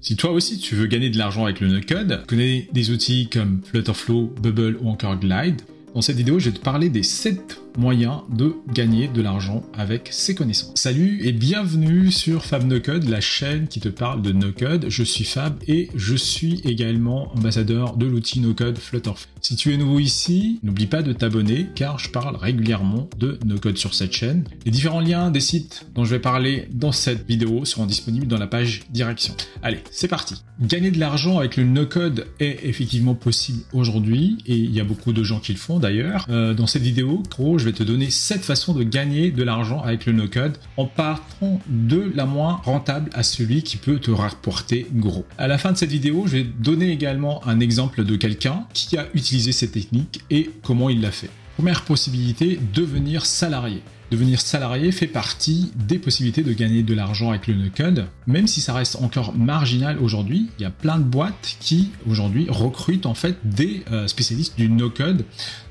Si toi aussi tu veux gagner de l'argent avec le no-code, tu connais des outils comme Flutterflow, Bubble ou encore Glide, dans cette vidéo, je vais te parler des 7 moyens de gagner de l'argent avec ces connaissances. Salut et bienvenue sur Fab No Code, la chaîne qui te parle de no-code. Je suis Fab et je suis également ambassadeur de l'outil no-code Flutterflow. Si tu es nouveau ici, n'oublie pas de t'abonner car je parle régulièrement de no-code sur cette chaîne. Les différents liens des sites dont je vais parler dans cette vidéo seront disponibles dans la page direction. Allez, c'est parti. Gagner de l'argent avec le no-code est effectivement possible aujourd'hui et il y a beaucoup de gens qui le font d'ailleurs. Dans cette vidéo, je vais te donner 7 façons de gagner de l'argent avec le no-code en partant de la moins rentable à celui qui peut te rapporter gros. À la fin de cette vidéo, je vais donner également un exemple de quelqu'un qui a utilisé ces techniques et comment il l'a fait. Première possibilité, devenir salarié. Devenir salarié fait partie des possibilités de gagner de l'argent avec le no-code, même si ça reste encore marginal aujourd'hui. Il y a plein de boîtes qui aujourd'hui recrutent en fait des spécialistes du no-code.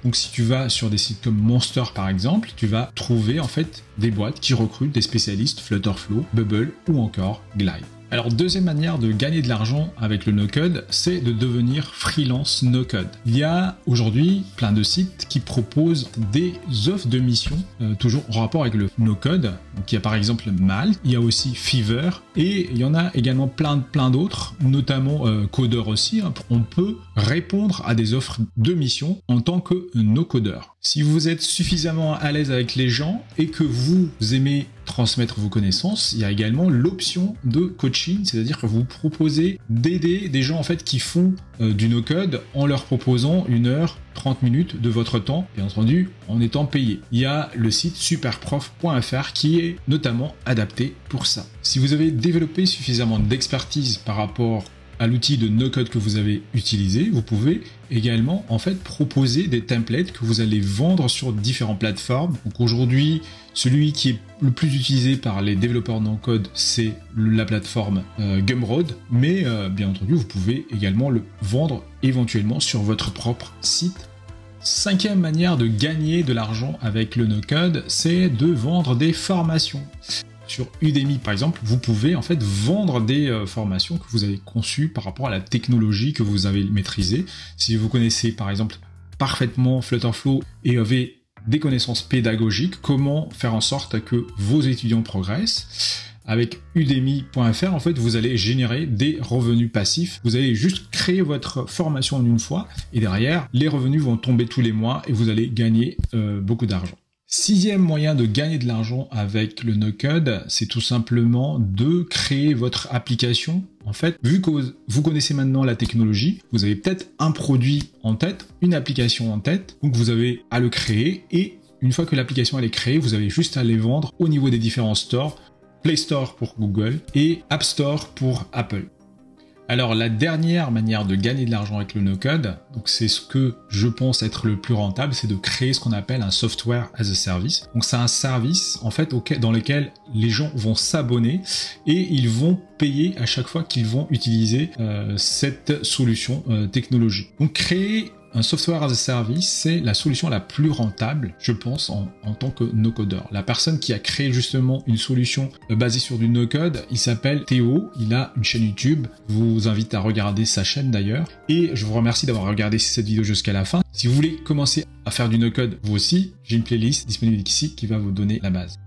Donc si tu vas sur des sites comme Monster par exemple, tu vas trouver en fait des boîtes qui recrutent des spécialistes Flutterflow, Bubble ou encore Glide. Alors, deuxième manière de gagner de l'argent avec le no-code, c'est de devenir freelance no-code. Il y a aujourd'hui plein de sites qui proposent des offres de mission, toujours en rapport avec le no-code. Donc, il y a par exemple Malte, il y a aussi Fiverr, et il y en a également plein d'autres, notamment Codeur aussi. On peut répondre à des offres de mission en tant que no-codeur. Si vous êtes suffisamment à l'aise avec les gens et que vous aimez transmettre vos connaissances, il y a également l'option de coaching, c'est-à-dire que vous proposez d'aider des gens en fait qui font du no-code en leur proposant 1 heure, 30 minutes de votre temps, bien entendu en étant payé. Il y a le site superprof.fr qui est notamment adapté pour ça. Si vous avez développé suffisamment d'expertise par rapport à l'outil de no-code que vous avez utilisé, vous pouvez également en fait proposer des templates que vous allez vendre sur différentes plateformes. Donc aujourd'hui, celui qui est le plus utilisé par les développeurs no-code, c'est la plateforme Gumroad, mais bien entendu, vous pouvez également le vendre éventuellement sur votre propre site. 5e manière de gagner de l'argent avec le no-code, c'est de vendre des formations. Sur Udemy, par exemple, vous pouvez en fait vendre des formations que vous avez conçues par rapport à la technologie que vous avez maîtrisée. Si vous connaissez par exemple parfaitement Flutterflow et avez des connaissances pédagogiques, comment faire en sorte que vos étudiants progressent. Avec udemy.fr, en fait, vous allez générer des revenus passifs. Vous allez juste créer votre formation en une fois et derrière, les revenus vont tomber tous les mois et vous allez gagner beaucoup d'argent. 6e moyen de gagner de l'argent avec le no-code, c'est tout simplement de créer votre application. En fait, vu que vous connaissez maintenant la technologie, vous avez peut-être un produit en tête, une application en tête, donc vous avez à le créer et une fois que l'application elle est créée, vous avez juste à les vendre au niveau des différents stores, Play Store pour Google et App Store pour Apple. Alors la dernière manière de gagner de l'argent avec le no-code, donc c'est ce que je pense être le plus rentable, c'est de créer ce qu'on appelle un software as a service. Donc c'est un service en fait dans lequel les gens vont s'abonner et ils vont payer à chaque fois qu'ils vont utiliser cette solution technologique. Donc créer un software as a service, c'est la solution la plus rentable, je pense, en tant que no-codeur. La personne qui a créé justement une solution basée sur du no-code, il s'appelle Théo, il a une chaîne YouTube, je vous invite à regarder sa chaîne d'ailleurs, et je vous remercie d'avoir regardé cette vidéo jusqu'à la fin. Si vous voulez commencer à faire du no-code vous aussi, j'ai une playlist disponible ici qui va vous donner la base.